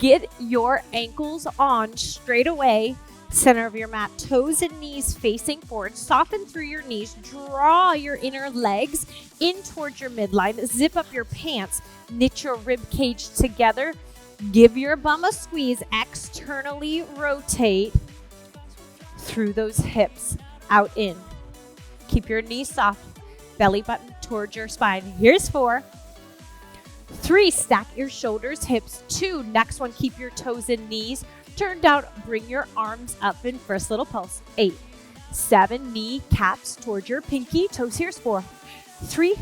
Get your ankles on straight away. Center of your mat, toes and knees facing forward. Soften through your knees. Draw your inner legs in towards your midline. Zip up your pants. Knit your rib cage together. Give your bum a squeeze. Externally rotate through those hips. Out in. Keep your knees soft. Belly button towards your spine. Here's 4. 3, stack your shoulders, hips. 2, next one, keep your toes and knees turned out. Bring your arms up in first little pulse. 8, 7, knee caps towards your pinky toes. Here's 4, 3,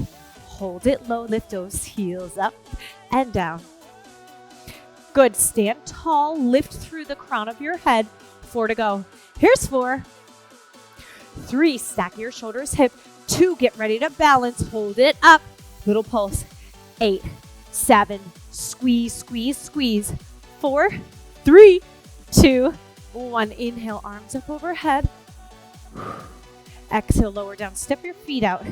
hold it low, lift those heels up and down. Good, stand tall, lift through the crown of your head. 4 to go. Here's 4, 3, stack your shoulders, hip. 2, get ready to balance, hold it up, little pulse. 8, 7, squeeze, squeeze, squeeze. 4, 3, 2, 1. Inhale, arms up overhead. Exhale, lower down. Step your feet out.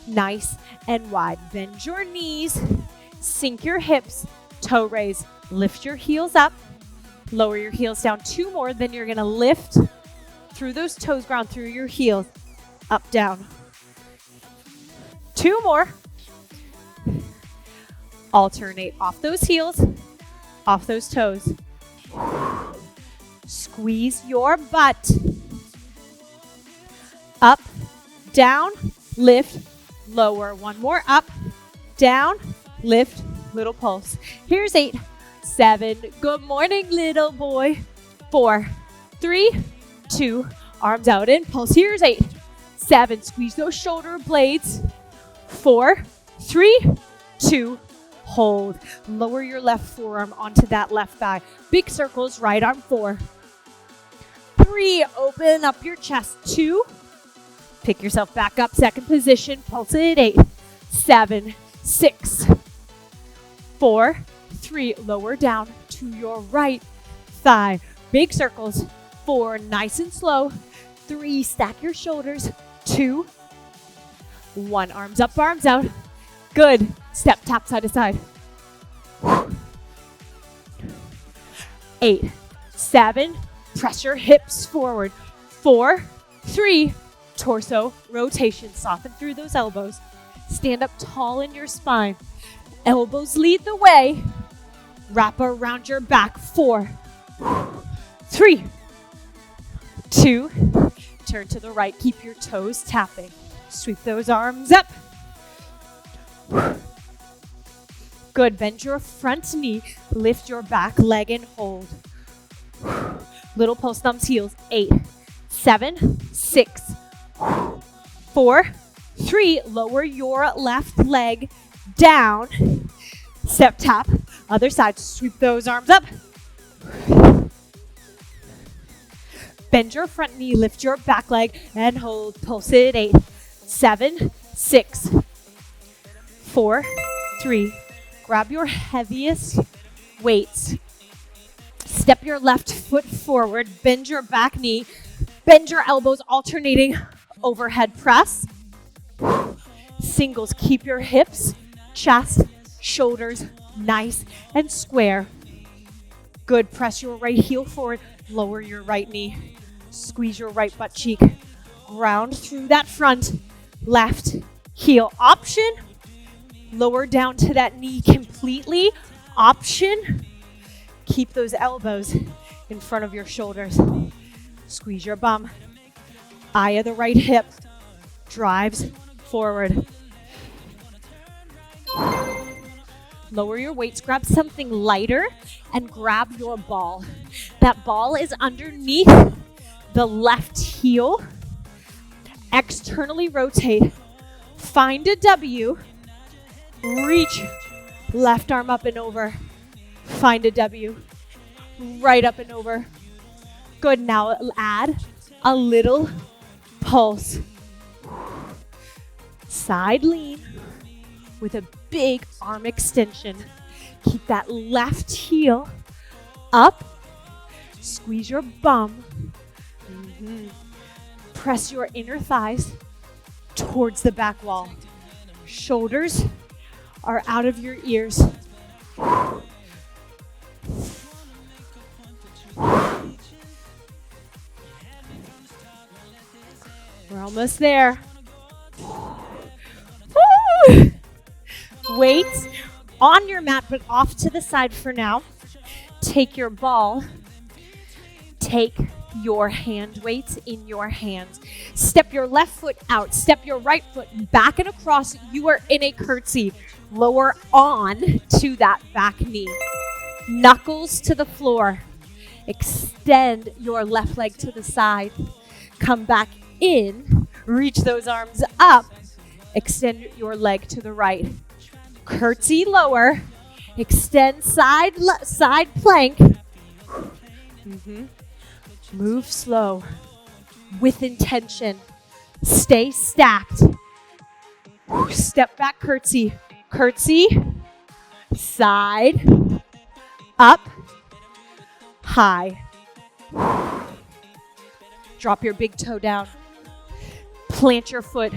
Nice and wide. Bend your knees. Sink your hips. Toe raise. Lift your heels up. Lower your heels down. 2 more. Then you're going to lift through those toes, ground through your heels. Up, down. 2 more. Alternate off those heels, off those toes. Squeeze your butt. Up, down, lift, lower. 1 more. Up, down, lift, little pulse. Here's 8, 7. Good morning, little boy. 4, 3, 2. Arms out in pulse. Here's 8, 7. Squeeze those shoulder blades. 4, 3, 2. Hold. Lower your left forearm onto that left thigh. Big circles, right arm. 4, 3. Open up your chest. 2. Pick yourself back up. Second position. Pulse it. 8, 7, 6, 4, 3. Lower down to your right thigh. Big circles. 4. Nice and slow. 3. Stack your shoulders. 2, 1. Arms up, arms out. Good. Step, tap, side to side. 8, 7. Press your hips forward. 4, 3. Torso rotation. Soften through those elbows. Stand up tall in your spine. Elbows lead the way. Wrap around your back. 4, 3, 2. Turn to the right. Keep your toes tapping. Sweep those arms up. Good. Bend your front knee. Lift your back leg and hold. Little pulse, thumbs, heels. 8, 7, 6, 4, 3. Lower your left leg down. Step tap. Other side. Sweep those arms up. Bend your front knee. Lift your back leg and hold. Pulse it. 8, 7, 6, 4, 3. Grab your heaviest weights. Step your left foot forward. Bend your back knee. Bend your elbows, alternating overhead press. Singles. Keep your hips, chest, shoulders nice and square. Good. Press your right heel forward. Lower your right knee. Squeeze your right butt cheek. Ground through that front left heel. Option. Lower down to that knee completely. Option. Keep those elbows in front of your shoulders. Squeeze your bum. Eye of the right hip drives forward. Lower your weights. Grab something lighter and grab your ball. That ball is underneath the left heel. Externally rotate. Find a W. Reach left arm up and over. Find a W. Right up and over. Good. Now add a little pulse. Side lean with a big arm extension. Keep that left heel up. Squeeze your bum. Press your inner thighs towards the back wall. Shoulders are out of your ears. We're almost there. Woo! Weights on your mat, but off to the side for now. Take your ball. Take your hand weights in your hands. Step your left foot out. Step your right foot back and across. You are in a curtsy. Lower on to that back knee. Knuckles to the floor. Extend your left leg to the side. Come back in. Reach those arms up. Extend your leg to the right. Curtsy lower. Extend side plank. Move slow with intention. Stay stacked. Step back curtsy. Curtsy. Side. Up. High. Drop your big toe down. Plant your foot.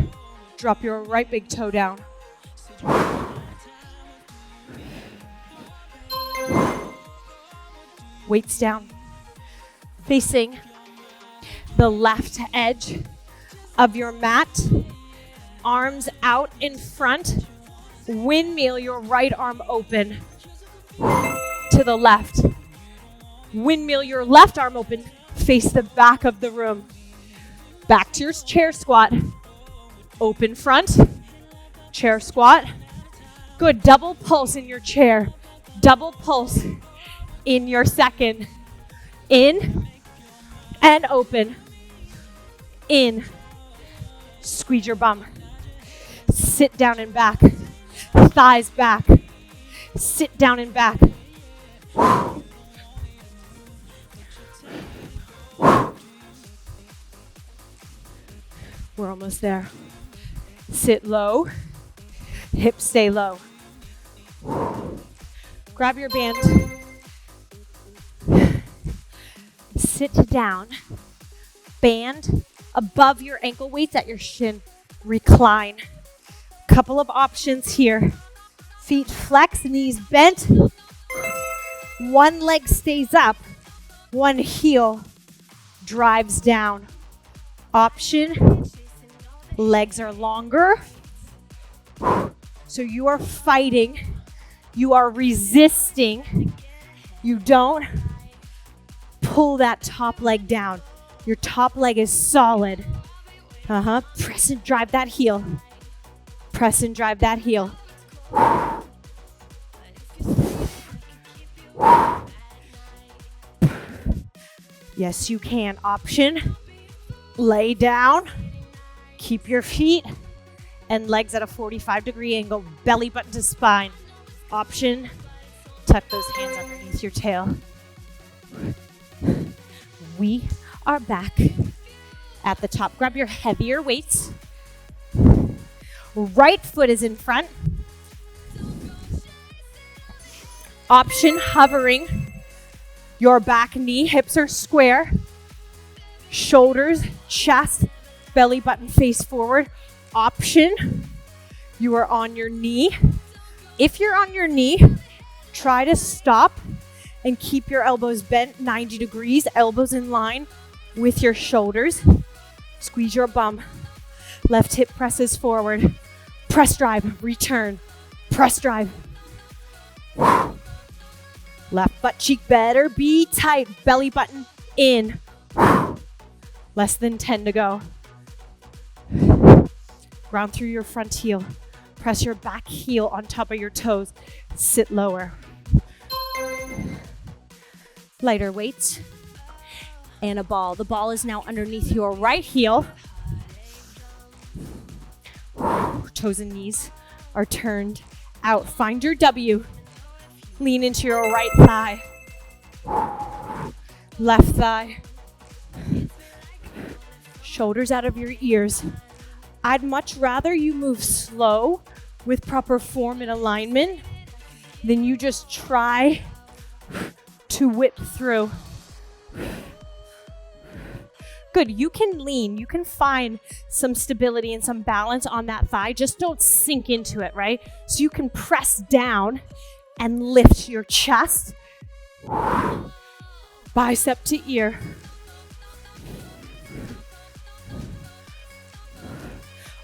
Drop your right big toe down. Weights down. Facing the left edge of your mat. Arms out in front. Windmill your right arm open to the left. Windmill your left arm open. Face the back of the room. Back to your chair squat. Open front. Chair squat. Good. Double pulse in your chair. Double pulse in your second. In and open. In. Squeeze your bum. Sit down and back. Thighs back. Sit down and back. We're almost there. Sit low. Hips stay low. Grab your band. Sit down. Band above your ankle weights at your shin. Recline. Couple of options here. Feet flex, knees bent. One leg stays up. One heel drives down. Option. Legs are longer. So you are fighting. You are resisting. You don't pull that top leg down. Your top leg is solid. Press and drive that heel. Press and drive that heel. Yes, you can. Option. Lay down. Keep your feet and legs at a 45-degree angle. Belly button to spine. Option. Tuck those hands underneath your tail. We are back at the top. Grab your heavier weights. Right foot is in front. Option, hovering your back knee. Hips are square. Shoulders, chest, belly button face forward. Option, you are on your knee. If you're on your knee, try to stop and keep your elbows bent 90 degrees, elbows in line with your shoulders. Squeeze your bum. Left hip presses forward. Press drive, return. Press drive. Left butt cheek better be tight. Belly button in. Less than 10 to go. Ground through your front heel. Press your back heel on top of your toes. Sit lower. Lighter weights and a ball. The ball is now underneath your right heel. Toes and knees are turned out. Find your W. Lean into your right thigh. Left thigh. Shoulders out of your ears. I'd much rather you move slow with proper form and alignment than you just try to whip through. Good, you can lean, you can find some stability and some balance on that thigh. Just don't sink into it, right? So you can press down and lift your chest. Bicep to ear.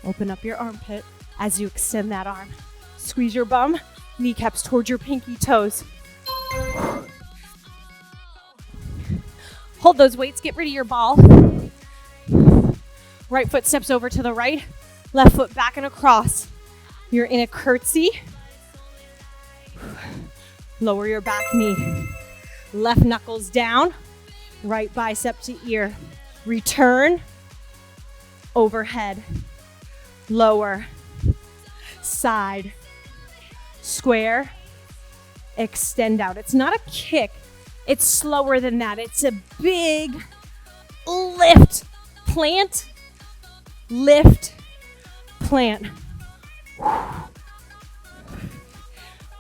Open up your armpit as you extend that arm. Squeeze your bum, kneecaps towards your pinky toes. Hold those weights, get rid of your ball. Right foot steps over to the right, left foot back and across. You're in a curtsy. Lower your back knee. Left knuckles down, right bicep to ear. Return, overhead, lower, side, square, extend out. It's not a kick, it's slower than that. It's a big lift, plant, lift, plant.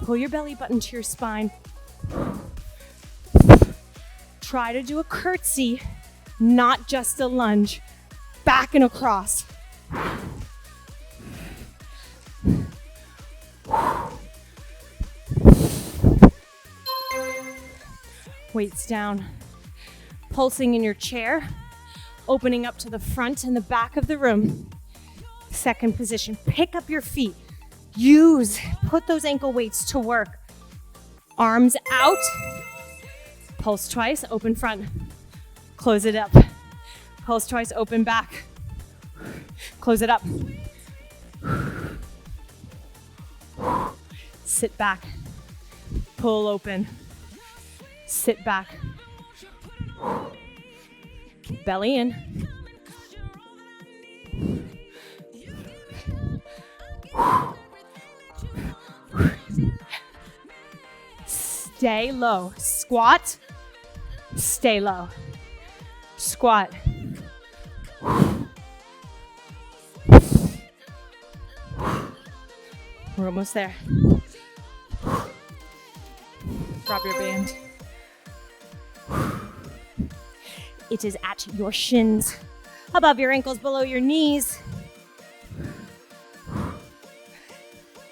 Pull your belly button to your spine. Try to do a curtsy, not just a lunge. Back and across. Weights down. Pulsing in your chair. Opening up to the front and the back of the room. Second position. Pick up your feet. Put those ankle weights to work. Arms out. Pulse twice, open front. Close it up. Pulse twice, open back. Close it up. Sit back. Pull open. Sit back. Belly in. Stay low. Squat. Stay low. Squat. We're almost there. Drop your band. It is at your shins, above your ankles, below your knees.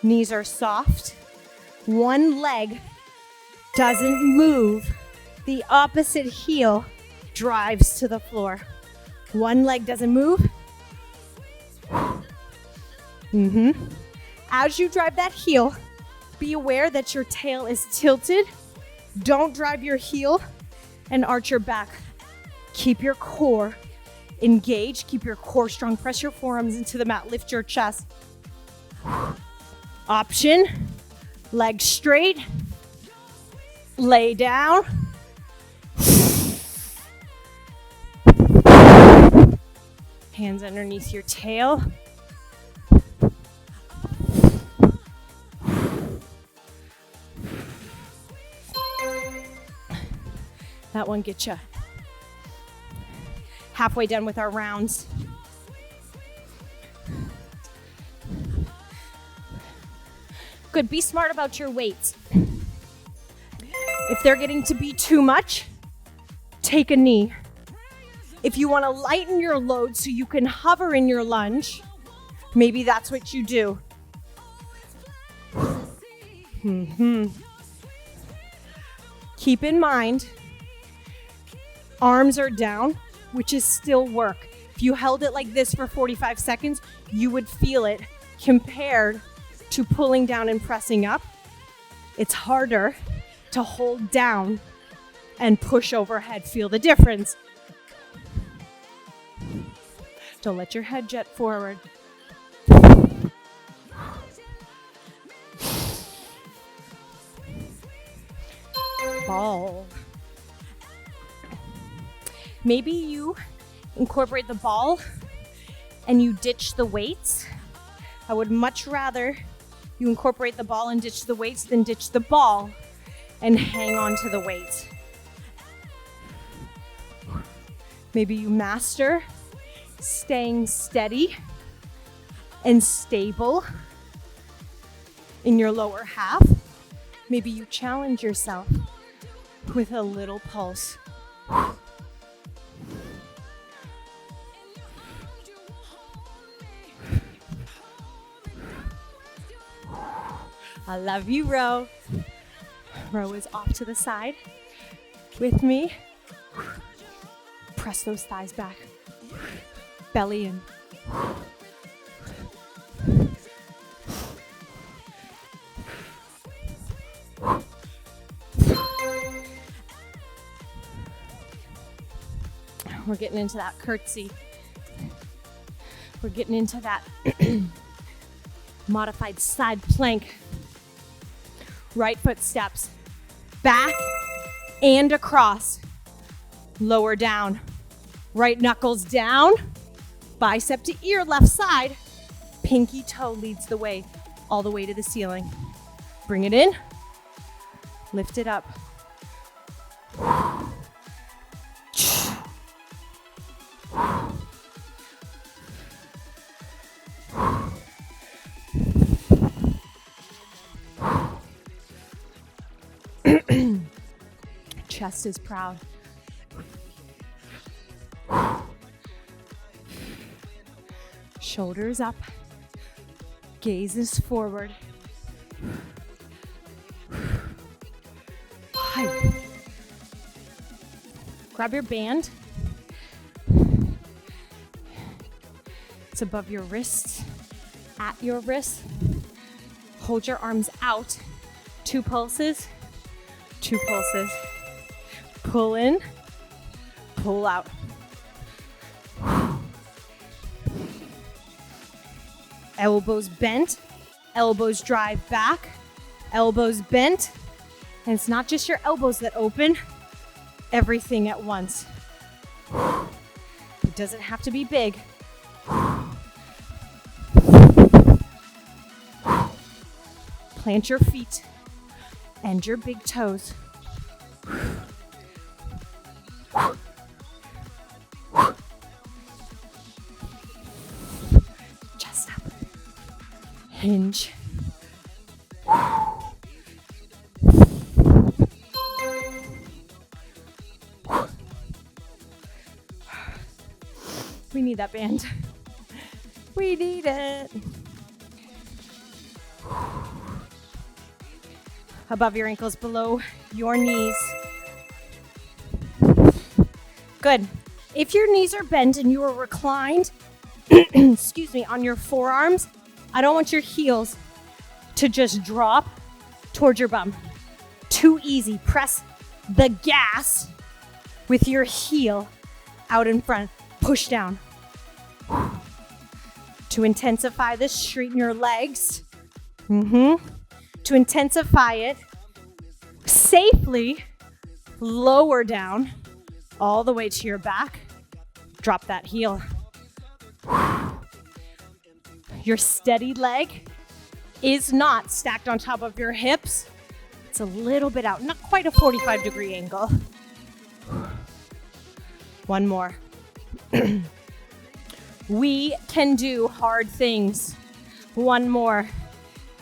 Knees are soft. One leg doesn't move. The opposite heel drives to the floor. One leg doesn't move. As you drive that heel, be aware that your tail is tilted. Don't drive your heel and arch your back. Keep your core engaged. Keep your core strong. Press your forearms into the mat. Lift your chest. Option. Legs straight. Lay down. Hands underneath your tail. That one gets you halfway done with our rounds. Good, be smart about your weights. If they're getting to be too much, take a knee. If you want to lighten your load so you can hover in your lunge, maybe that's what you do. Keep in mind, arms are down, which is still work. If you held it like this for 45 seconds, you would feel it compared to pulling down and pressing up. It's harder to hold down and push overhead. Feel the difference. Don't let your head jet forward. Ball. Maybe you incorporate the ball and you ditch the weights. I would much rather you incorporate the ball and ditch the weights than ditch the ball and hang on to the weights. Maybe you master staying steady and stable in your lower half. Maybe you challenge yourself with a little pulse. I love you, row. Row is off to the side with me. Press those thighs back. Belly in. We're getting into that curtsy. We're getting into that modified side plank. Right foot steps back and across. Lower down. Right knuckles down. Bicep to ear, left side. Pinky toe leads the way, all the way to the ceiling. Bring it in. Lift it up. Chest is proud. Shoulders up. Gaze is forward. Hi. Grab your band. It's above your wrists, at your wrists. Hold your arms out. 2 pulses, 2 pulses. Pull in, pull out. Elbows bent, elbows drive back, elbows bent. And it's not just your elbows that open, everything at once. It doesn't have to be big. Plant your feet and your big toes. Chest up. Hinge. We need that band. We need it. Above your ankles, below your knees. Good. If your knees are bent and you are reclined, excuse me, on your forearms, I don't want your heels to just drop towards your bum. Too easy. Press the gas with your heel out in front. Push down. To intensify this, straighten your legs. To intensify it safely, lower down all the way to your back. Drop that heel. Your steady leg is not stacked on top of your hips. It's a little bit out, not quite a 45-degree angle. One more. We can do hard things. One more.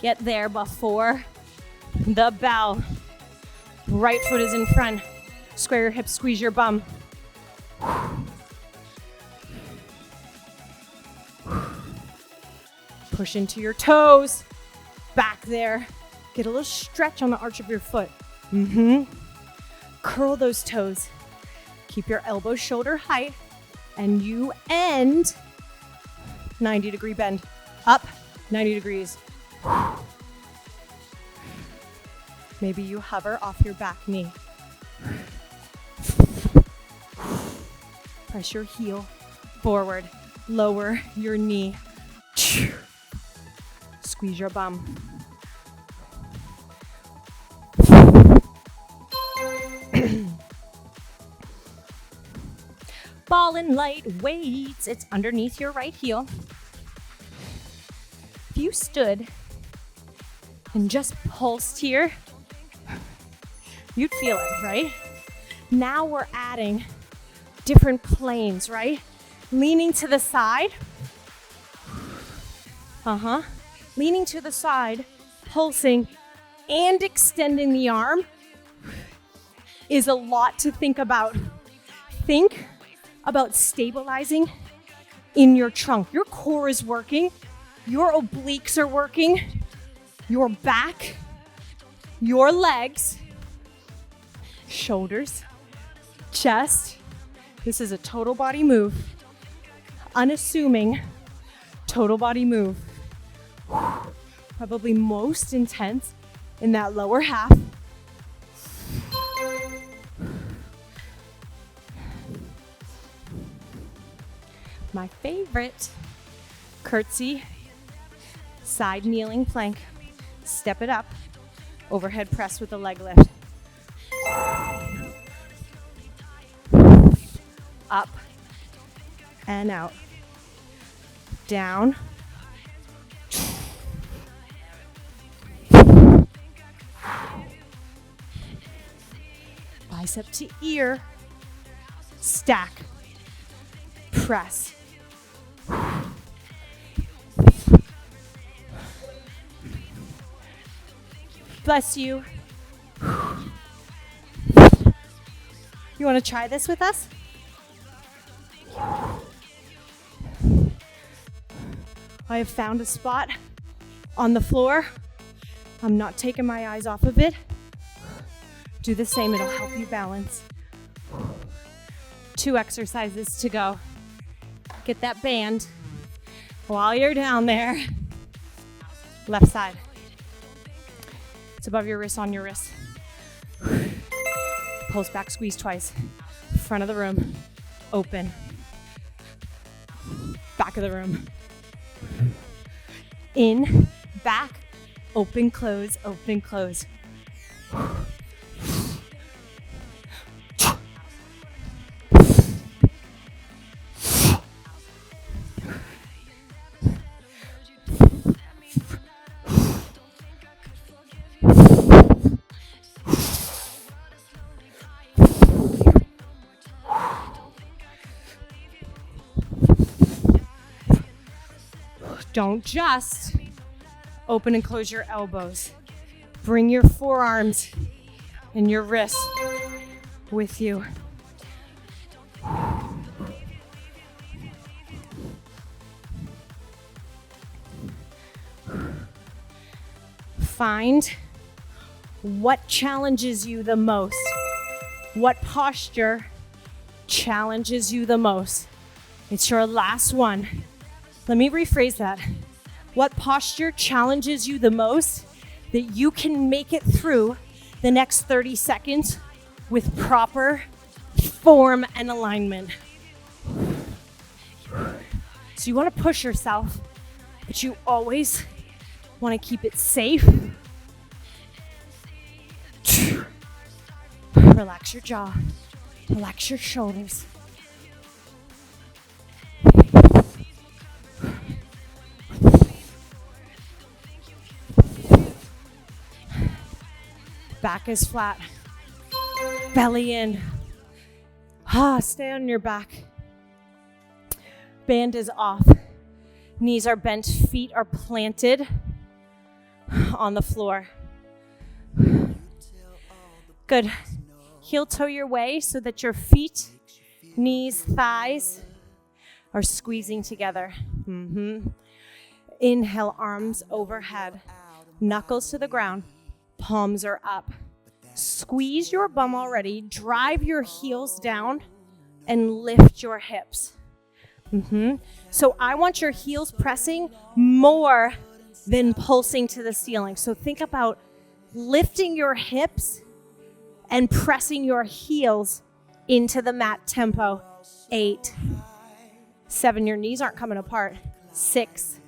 Get there before the bell. Right foot is in front. Square your hips, squeeze your bum. Push into your toes. Back there. Get a little stretch on the arch of your foot. Curl those toes. Keep your elbows shoulder height. And you end 90-degree bend. Up 90 degrees. Maybe you hover off your back knee. Press your heel forward. Lower your knee. Squeeze your bum. Ball and light weights. It's underneath your right heel. If you stood and just pulsed here, you'd feel it, right? Now we're adding different planes, right? Leaning to the side. Leaning to the side, pulsing, and extending the arm is a lot to think about. Think about stabilizing in your trunk. Your core is working. Your obliques are working. Your back, your legs, shoulders, chest. This is a total body move. Unassuming total body move. Probably most intense in that lower half. My favorite, curtsy, side kneeling plank. Step it up, overhead press with a leg lift. Up and out. Down. Bicep to ear. Stack. Press. Bless you. You want to try this with us? I have found a spot on the floor. I'm not taking my eyes off of it. Do the same, it'll help you balance. 2 exercises to go. Get that band while you're down there. Left side. It's above your wrist, on your wrist. Pulse back, squeeze twice. Front of the room, open. Back of the room. In, back, open, close, open, close. Don't just open and close your elbows. Bring your forearms and your wrists with you. Find what challenges you the most. What posture challenges you the most? It's your last one. Let me rephrase that. What posture challenges you the most that you can make it through the next 30 seconds with proper form and alignment? So you want to push yourself, but you always want to keep it safe. Relax your jaw, relax your shoulders. Back is flat, belly in. Stay on your back. Band is off. Knees are bent, feet are planted on the floor. Good. Heel toe your way so that your feet, knees, thighs are squeezing together. Inhale, arms overhead, knuckles to the ground. Palms are up. Squeeze your bum already. Drive your heels down and lift your hips. So I want your heels pressing more than pulsing to the ceiling. So think about lifting your hips and pressing your heels into the mat tempo. 8, 7, your knees aren't coming apart. 6,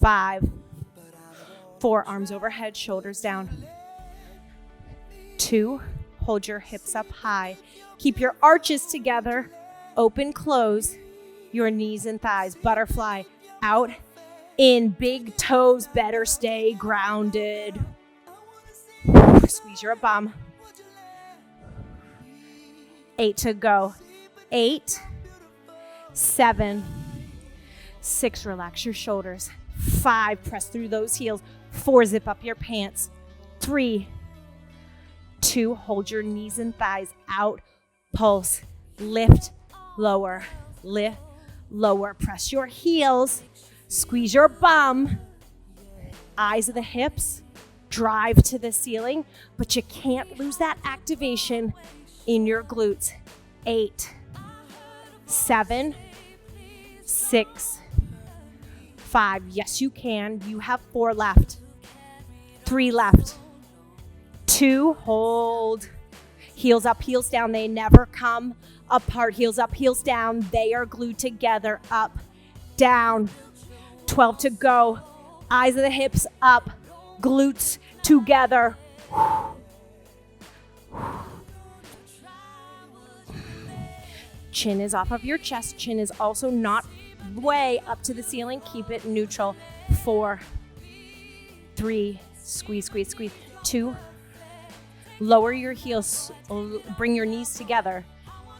5, 4, arms overhead, shoulders down. 2, hold your hips up high. Keep your arches together. Open, close your knees and thighs. Butterfly, out, in, big toes, better stay grounded. Squeeze your bum. 8 to go. 8, 7, 6, relax your shoulders. 5, press through those heels. 4, zip up your pants. 3, 2, hold your knees and thighs out. Pulse, lift, lower, lift, lower. Press your heels, squeeze your bum. Eyes of the hips, drive to the ceiling, but you can't lose that activation in your glutes. 8, 7, 6, 5. Yes, you can. You have 4 left. 3 left. 2, hold. Heels up, heels down. They never come apart. Heels up, heels down. They are glued together. Up, down. 12 to go. Eyes of the hips up. Glutes together. Chin is off of your chest. Chin is also not way up to the ceiling. Keep it neutral. 4, 3, squeeze, squeeze, squeeze. 2, lower your heels, bring your knees together.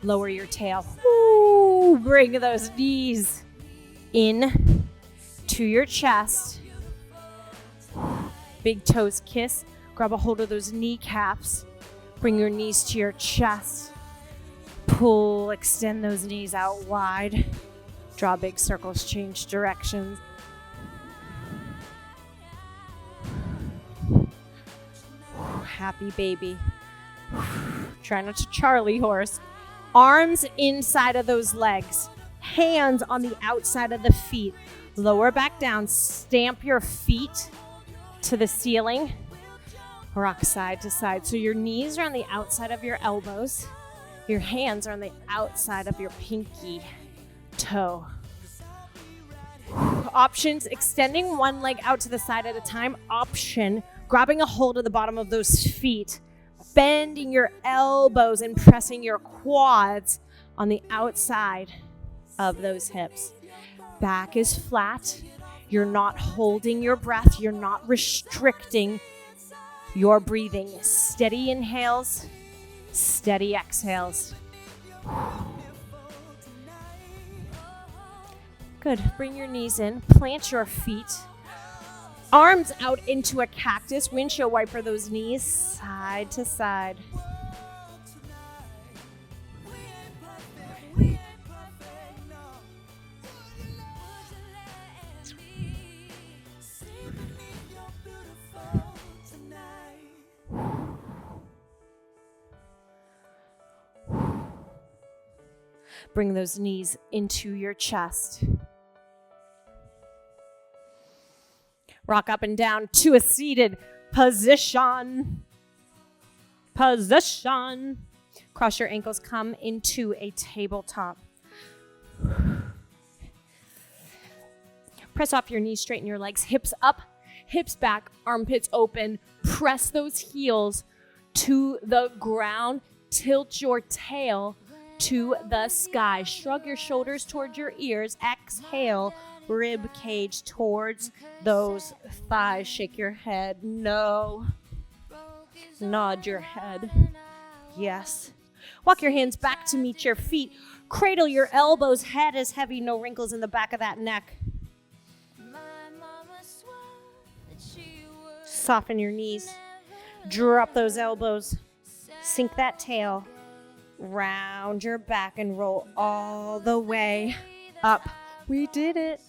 Lower your tail. Ooh, bring those knees in to your chest. Big toes kiss. Grab a hold of those kneecaps. Bring your knees to your chest. Pull, extend those knees out wide. Draw big circles, change directions. Happy baby. Try not to Charlie horse. Arms inside of those legs. Hands on the outside of the feet. Lower back down. Stamp your feet to the ceiling. Rock side to side. So your knees are on the outside of your elbows. Your hands are on the outside of your pinky toe. Options, extending one leg out to the side at a time. Option, grabbing a hold of the bottom of those feet, bending your elbows and pressing your quads on the outside of those hips. Back is flat. You're not holding your breath. You're not restricting your breathing. Steady inhales, steady exhales. Good. Bring your knees in. Plant your feet. Arms out into a cactus. Windshield wiper those knees side to side. Bring those knees into your chest. Rock up and down to a seated position. Position. Cross your ankles, come into a tabletop. Press off your knees, straighten your legs, hips up, hips back, armpits open. Press those heels to the ground. Tilt your tail to the sky. Shrug your shoulders towards your ears. Exhale, rib cage towards those thighs. Shake your head. No. Nod your head. Yes. Walk your hands back to meet your feet. Cradle your elbows. Head is heavy. No wrinkles in the back of that neck. Soften your knees. Drop those elbows. Sink that tail. Round your back and roll all the way up. We did it.